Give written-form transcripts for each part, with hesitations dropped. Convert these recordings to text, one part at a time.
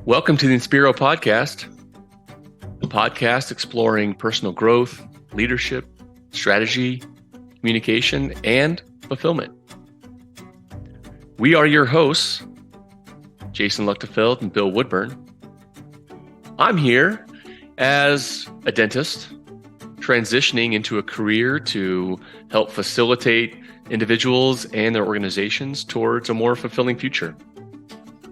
Welcome to the Inspiro Podcast, a podcast exploring personal growth, leadership, strategy, communication, and fulfillment. We are your hosts, Jason Luchtefeld and Bill Woodburn. I'm here as a dentist, transitioning into a career to help facilitate individuals and their organizations towards a more fulfilling future.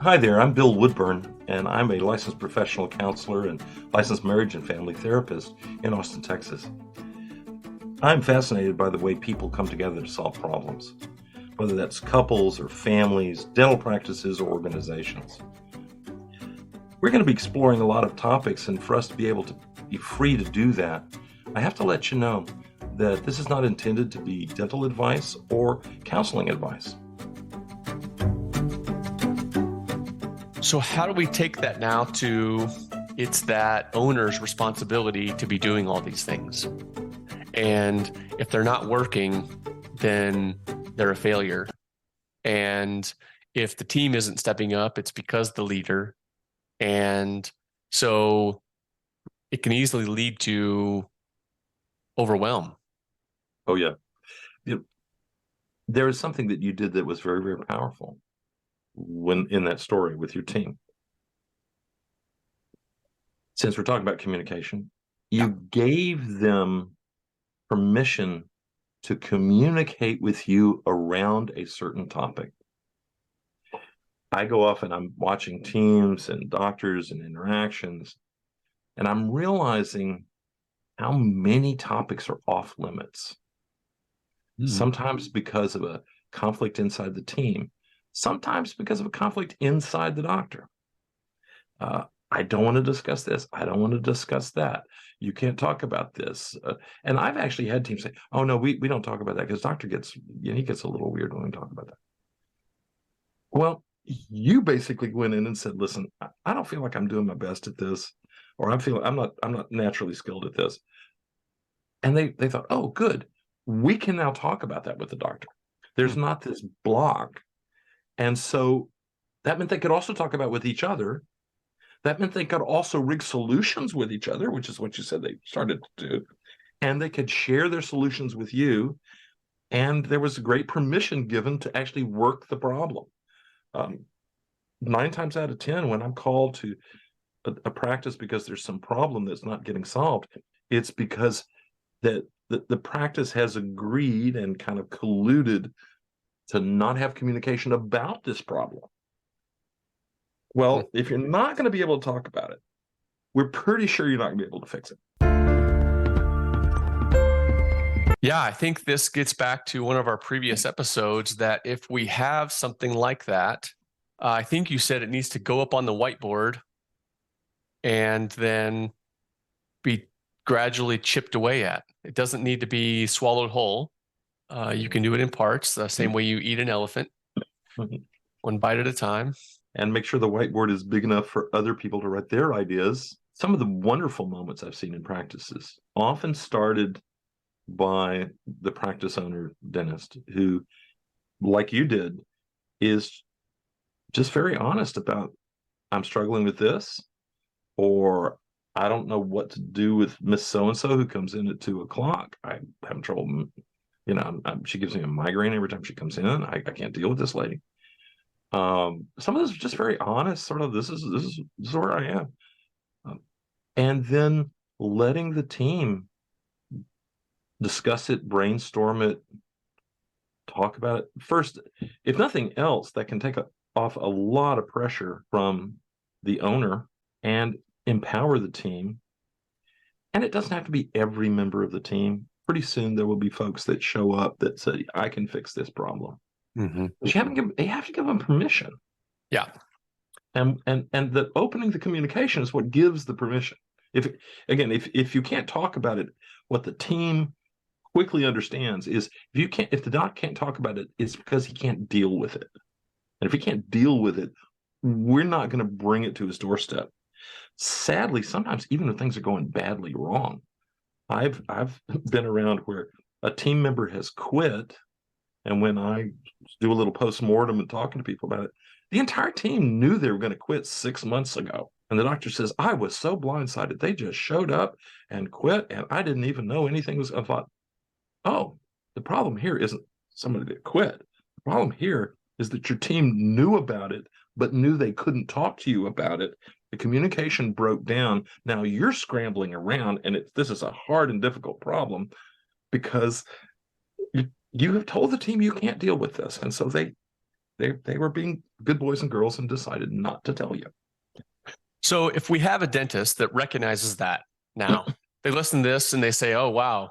Hi there, I'm Bill Woodburn, and I'm a licensed professional counselor and licensed marriage and family therapist in Austin, Texas. I'm fascinated by the way people come together to solve problems, whether that's couples or families, dental practices, or organizations. We're going to be exploring a lot of topics, and for us to be able to be free to do that, I have to let you know that this is not intended to be dental advice or counseling advice. So how do we take that now to it's that owner's responsibility to be doing all these things? And if they're not working, then they're a failure. And if the team isn't stepping up, it's because the leader. And so it can easily lead to overwhelm. Oh, yeah. There is something that you did that was very, very powerful when in that story with your team. Since we're talking about communication, you gave them permission to communicate with you around a certain topic. I go off and I'm watching teams and doctors and interactions, and I'm realizing how many topics are off limits. Sometimes because of a conflict inside the team, sometimes because of a conflict inside the doctor. I don't want to discuss this. I don't want to discuss that. You can't talk about this. And I've actually had teams say, oh, no, we don't talk about that because doctor gets, he gets a little weird when we talk about that. Well, you basically went in and said, listen, I don't feel like I'm doing my best at this, or I'm not naturally skilled at this. And they thought, oh, good. We can now talk about that with the doctor. There's not this block. And so that meant they could also talk about with each other. That meant they could also rig solutions with each other, which is what you said they started to do. And they could share their solutions with you. And there was great permission given to actually work the problem. 9 times out of 10, when I'm called to a practice because there's some problem that's not getting solved, it's because that the practice has agreed and kind of colluded to not have communication about this problem. Well, if you're not going to be able to talk about it, we're pretty sure you're not going to be able to fix it. Yeah, I think this gets back to one of our previous episodes that if we have something like that, I think you said it needs to go up on the whiteboard and then be gradually chipped away at. It doesn't need to be swallowed whole. You can do it in parts, the same way you eat an elephant, one bite at a time. And make sure the whiteboard is big enough for other people to write their ideas. Some of the wonderful moments I've seen in practices often started by the practice owner dentist who, like you did, is just very honest about, I'm struggling with this, or I don't know what to do with Miss So-and-so who comes in at 2:00. I'm having trouble, she gives me a migraine every time she comes in. I can't deal with this lady. Some of this is just very honest, sort of, this is where I am. And then letting the team discuss it, brainstorm it, talk about it. First, if nothing else, that can take off a lot of pressure from the owner and empower the team. And it doesn't have to be every member of the team. Pretty soon there will be folks that show up that say, I can fix this problem. But you have to give them permission. Yeah. And the opening the communication is what gives the permission. If you can't talk about it, what the team quickly understands is if the doc can't talk about it, it's because he can't deal with it. And if he can't deal with it, we're not going to bring it to his doorstep. Sadly, sometimes even when things are going badly wrong, I've been around where a team member has quit And when I do a little post-mortem and talking to people about it, the entire team knew they were going to quit 6 months ago. And the doctor says, I was so blindsided. They just showed up and quit, and I didn't even know anything was. I thought, oh, the problem here isn't somebody that quit. The problem here is that your team knew about it, but knew they couldn't talk to you about it. The communication broke down. Now you're scrambling around, and this is a hard and difficult problem because you have told the team you can't deal with this. And so they were being good boys and girls and decided not to tell you. So if we have a dentist that recognizes that now, they listen to this and they say, oh, wow,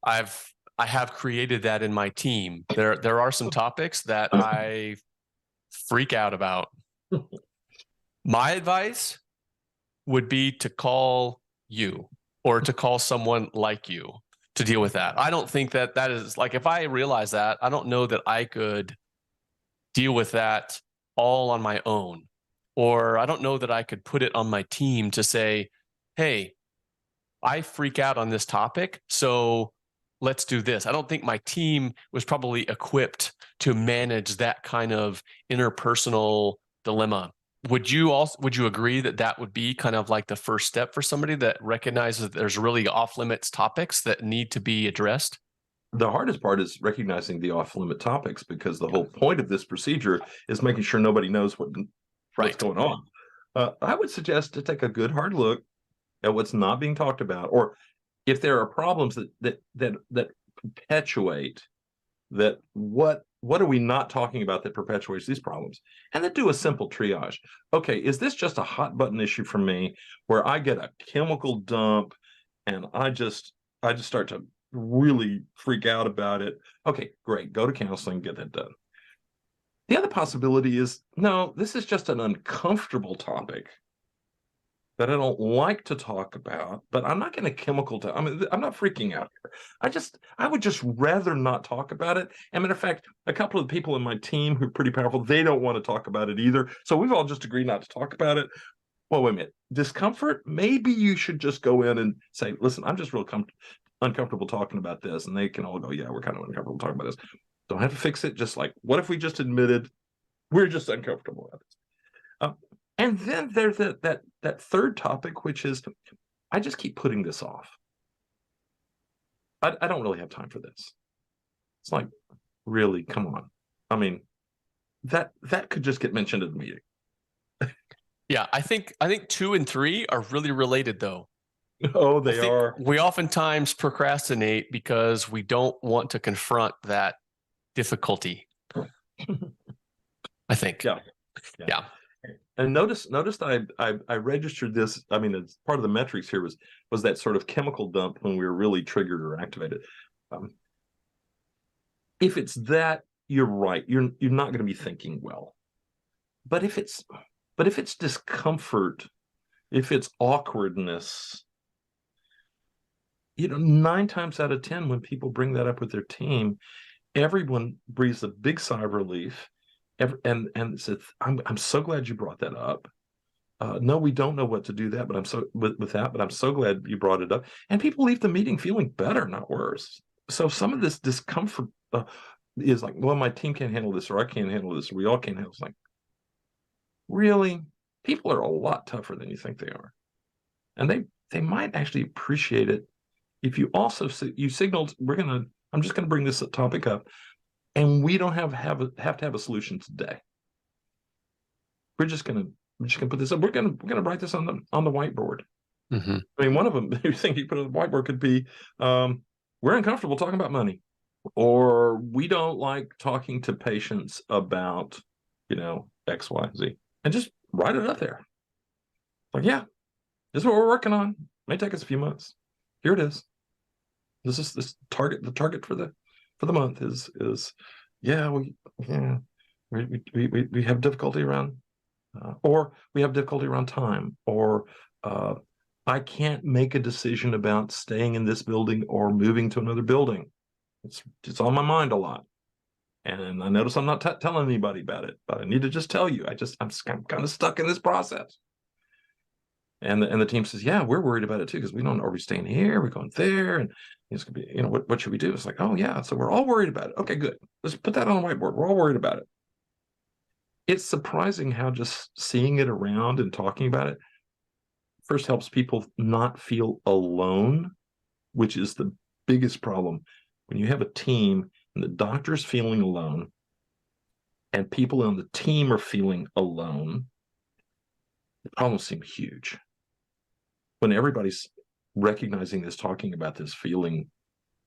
I have created that in my team. There are some topics that I freak out about. My advice would be to call you or to call someone like you to deal with that. I don't think that is like, if I realize that, I don't know that I could deal with that all on my own. Or I don't know that I could put it on my team to say, hey, I freak out on this topic, so let's do this. I don't think my team was probably equipped to manage that kind of interpersonal dilemma. Would you agree that would be kind of like the first step for somebody that recognizes that there's really off-limits topics that need to be addressed? The hardest part is recognizing the off-limit topics, because the whole point of this procedure is making sure nobody knows what's going on. I would suggest to take a good hard look at what's not being talked about, or if there are problems that perpetuate that, what are we not talking about that perpetuates these problems, and then do a simple triage. Okay, is this just a hot button issue for me where I get a chemical dump and I just start to really freak out about it? Okay, great, go to counseling, get that done. The other possibility is, no, this is just an uncomfortable topic that I don't like to talk about, but I'm not going to chemical to. I mean, I'm not freaking out here. I would just rather not talk about it. And matter of fact, a couple of people in my team who are pretty powerful, they don't want to talk about it either. So we've all just agreed not to talk about it. Well, wait a minute. Discomfort? Maybe you should just go in and say, listen, I'm just real uncomfortable talking about this. And they can all go, yeah, we're kind of uncomfortable talking about this. Don't have to fix it. Just like, what if we just admitted we're just uncomfortable about this? And then there's that third topic, which is, I just keep putting this off. I don't really have time for this. It's like, really, come on. I mean, that could just get mentioned at the meeting. Yeah, I think 2 and 3 are really related, though. Oh, they are. We oftentimes procrastinate because we don't want to confront that difficulty. I think. Yeah. And notice that I registered this. I mean, it's part of the metrics here was that sort of chemical dump when we were really triggered or activated. If it's that, you're right. You're not going to be thinking well. But if it's discomfort, if it's awkwardness, 9 times out of 10, when people bring that up with their team, everyone breathes a big sigh of relief. And said, I'm so glad you brought that up. No, we don't know what to do that, but I'm so glad you brought it up. And people leave the meeting feeling better, not worse. So some of this discomfort is like, well, my team can't handle this, or I can't handle this, or we all can't handle this. Like, really? People are a lot tougher than you think they are, and they might actually appreciate it if you also you signaled, I'm just gonna bring this topic up. And we don't have to have a solution today. We're just gonna put this up. We're gonna write this on the whiteboard. Mm-hmm. I mean, one of them, the thing you put on the whiteboard could be, we're uncomfortable talking about money, or we don't like talking to patients about, X, Y, Z, and just write it up there. Like, yeah, this is what we're working on. It may take us a few months. Here it is. This is the target for the month is we have difficulty around or we have difficulty around time, or I can't make a decision about staying in this building or moving to another building. It's on my mind a lot, and I notice I'm not telling anybody about it, but I need to just tell you. I'm kind of stuck in this process. And the team says, yeah, we're worried about it too, because we don't know, are we staying here, are we going there? And It's gonna be, what should we do? It's like, oh yeah, so we're all worried about it. Okay, good. Let's put that on the whiteboard. We're all worried about it. It's surprising how just seeing it around and talking about it first helps people not feel alone, which is the biggest problem. When you have a team and the doctor's feeling alone and people on the team are feeling alone, the problems seem huge. When everybody's recognizing this, talking about this, feeling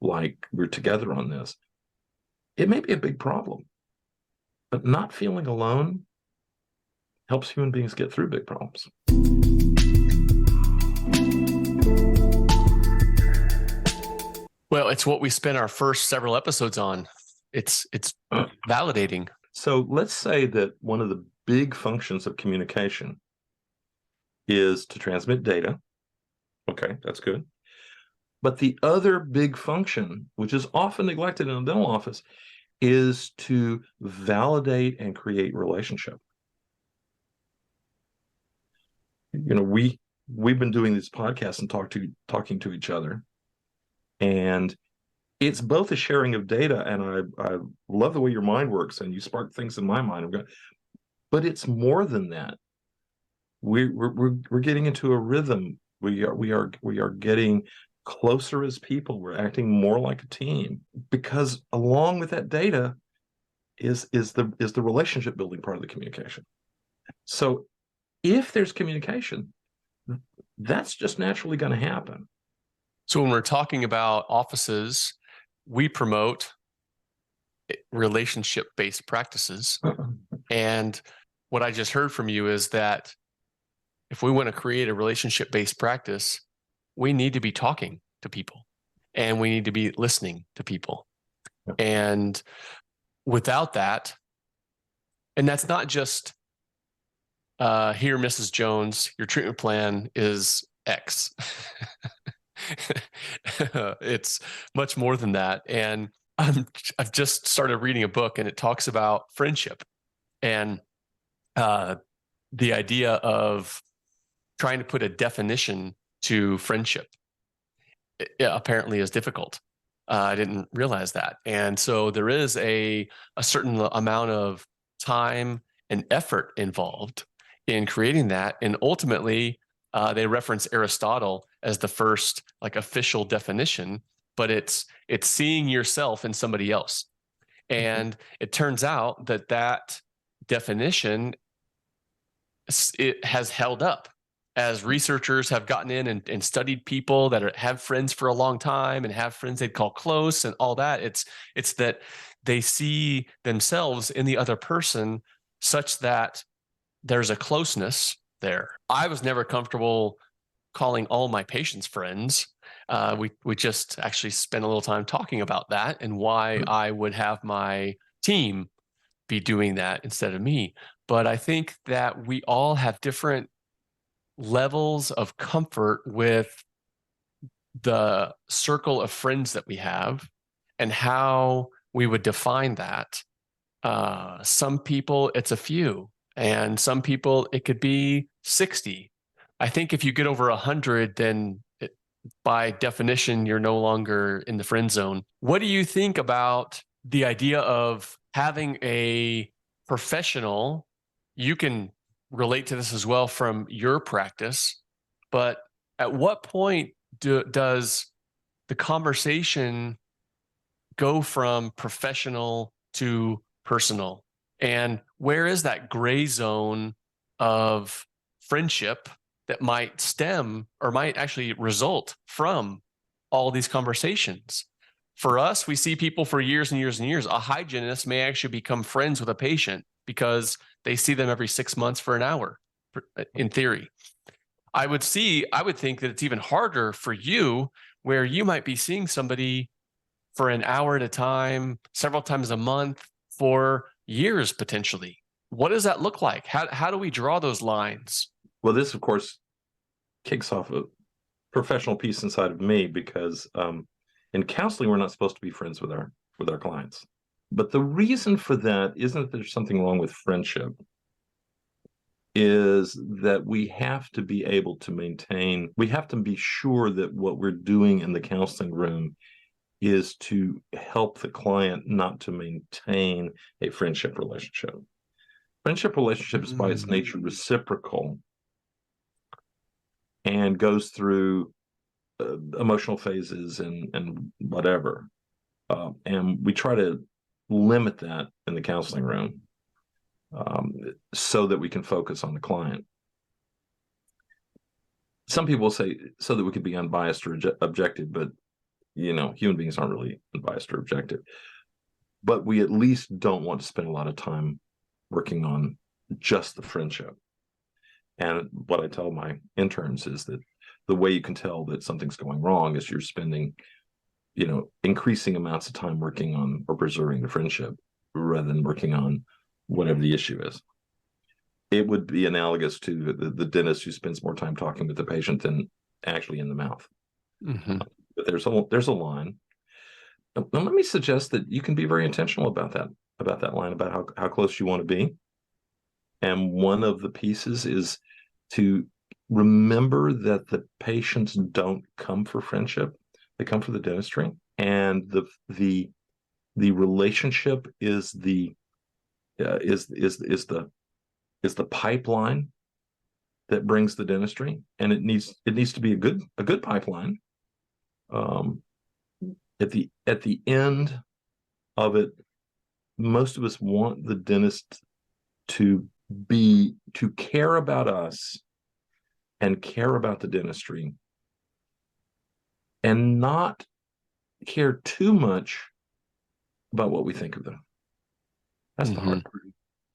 like we're together on this, it may be a big problem. But not feeling alone helps human beings get through big problems. Well, it's what we spent our first several episodes on. It's validating. So let's say that one of the big functions of communication is to transmit data. Okay, that's good. But the other big function, which is often neglected in a dental office, is to validate and create relationship. We've been doing these podcasts and talking to each other, and it's both a sharing of data, and I love the way your mind works, and you spark things in my mind. But it's more than that. We're getting into a rhythm. We are getting closer as people. We're acting more like a team, because along with that data is the relationship building part of the communication. So if there's communication, that's just naturally going to happen. So when we're talking about offices, we promote relationship-based practices. And what I just heard from you is that if we want to create a relationship-based practice, we need to be talking to people and we need to be listening to people. And without that, and that's not just here, Mrs. Jones, your treatment plan is X. It's much more than that. And I've just started reading a book, and it talks about friendship and the idea of trying to put a definition to friendship. It apparently is difficult. I didn't realize that. And so there is a certain amount of time and effort involved in creating that. And ultimately, they reference Aristotle as the first official definition, but it's seeing yourself in somebody else. And it turns out that definition, it has held up as researchers have gotten in and studied people that have friends for a long time and have friends they'd call close and all that. It's that they see themselves in the other person such that there's a closeness there. I was never comfortable calling all my patients friends. We just actually spent a little time talking about that and why I would have my team be doing that instead of me. But I think that we all have different levels of comfort with the circle of friends that we have and how we would define that. Some people, it's a few, and some people, it could be 60. I think if you get over 100, then by definition, you're no longer in the friend zone. What do you think about the idea of having a professional? You can relate to this as well from your practice, but at what point does the conversation go from professional to personal? And where is that gray zone of friendship that might stem or might actually result from all these conversations? For us, we see people for years and years and years. A hygienist may actually become friends with a patient because they see them every 6 months for an hour, in theory. I would think that it's even harder for you, where you might be seeing somebody for an hour at a time, several times a month, for years potentially. What does that look like? How do we draw those lines? Well, this, of course, kicks off a professional piece inside of me, because in counseling, we're not supposed to be friends with our clients. But the reason for that isn't that there's something wrong with friendship. is that we have to be able to we have to be sure that what we're doing in the counseling room is to help the client, not to maintain a friendship relationship. Friendship relationship is by its nature reciprocal and goes through emotional phases and whatever. And we try to limit that in the counseling room so that we can focus on the client. Some people say so that we can be unbiased or objective, but human beings aren't really unbiased or objective. But we at least don't want to spend a lot of time working on just the friendship. And what I tell my interns is that the way you can tell that something's going wrong is you're spending, increasing amounts of time working on or preserving the friendship rather than working on whatever the issue is. It would be analogous to the dentist who spends more time talking with the patient than actually in the mouth. Mm-hmm. But there's a line. Now, let me suggest that you can be very intentional about that line, about how close you want to be. And one of the pieces is to remember that the patients don't come for friendship; they come for the dentistry, and the relationship is the pipeline that brings the dentistry, and it needs to be a good pipeline. At the end of it, most of us want the dentist to care about us and care about the dentistry and not care too much about what we think of them. That's the hard part.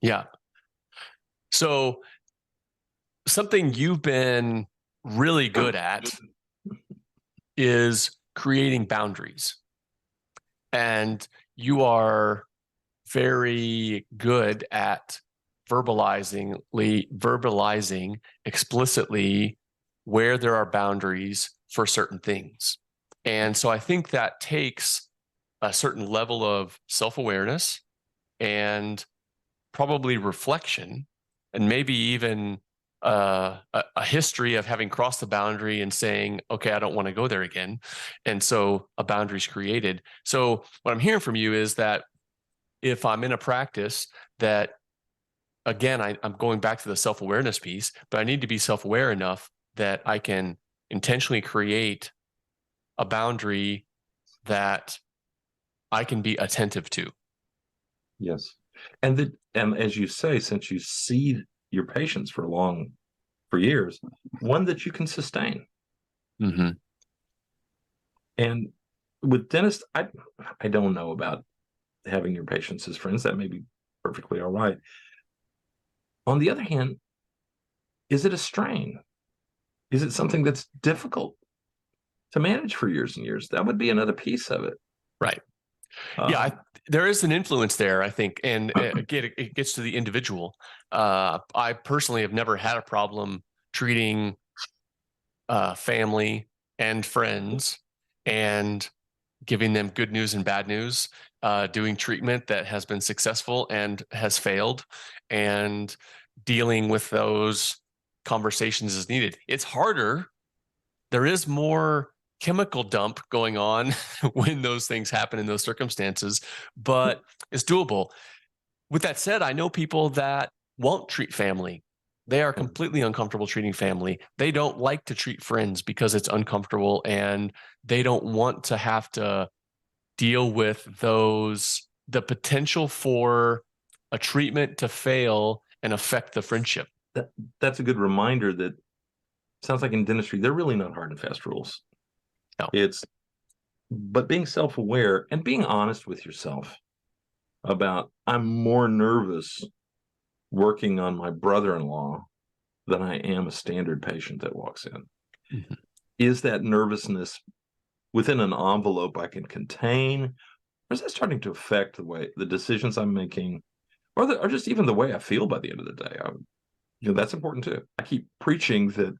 Yeah. So something you've been really good at is creating boundaries. And you are very good at verbalizing explicitly where there are boundaries for certain things. And so I think that takes a certain level of self-awareness and probably reflection, and maybe even a history of having crossed the boundary and saying, okay, I don't want to go there again. And so a boundary is created. So what I'm hearing from you is that if I'm in a practice that, again, I'm going back to the self-awareness piece, but I need to be self-aware enough that I can intentionally create a boundary that I can be attentive to. Yes. And as you say, since you see your patients for years, one that you can sustain. Mm-hmm. And with dentists, I don't know about having your patients as friends. That may be perfectly all right. On the other hand, is it a strain? Is it something that's difficult to manage for years and years? That would be another piece of it. Right. There is an influence there, I think. And again, it gets to the individual. I personally have never had a problem treating family and friends and giving them good news and bad news, doing treatment that has been successful and has failed, and dealing with those conversations as needed. It's harder. There is more chemical dump going on when those things happen in those circumstances, but it's doable. With that said, I know people that won't treat family. They are completely uncomfortable treating family. They don't like to treat friends because it's uncomfortable, and they don't want to have to deal with the potential for a treatment to fail and affect the friendship. That's a good reminder that sounds like in dentistry, they're really not hard and fast rules. No. But being self-aware and being honest with yourself about, I'm more nervous working on my brother-in-law than I am a standard patient that walks in. Mm-hmm. Is that nervousness within an envelope I can contain, or is that starting to affect the decisions I'm making, or just even the way I feel by the end of the day? That's important too. I keep preaching that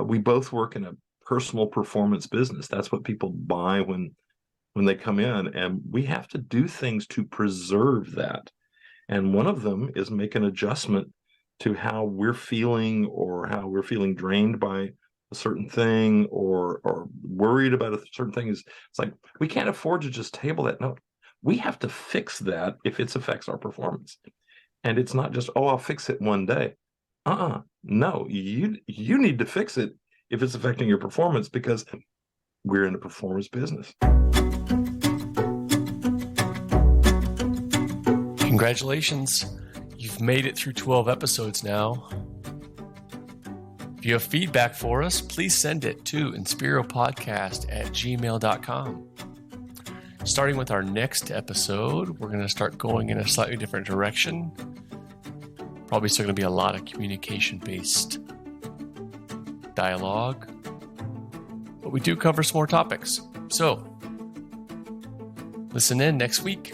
we both work in a personal performance business. That's what people buy when they come in, and we have to do things to preserve that. And one of them is make an adjustment to how we're feeling, or how we're feeling drained by a certain thing, or worried about a certain thing, it's like we can't afford to just table that. No, we have to fix that if it affects our performance. And it's not just, oh, I'll fix it one day. No, you need to fix it if it's affecting your performance, because we're in the performance business. Congratulations. You've made it through 12 episodes now. If you have feedback for us, please send it to inspiropodcast@gmail.com. Starting with our next episode, we're going to start going in a slightly different direction. Probably still going to be a lot of communication-based dialogue, but we do cover some more topics. So, listen in next week.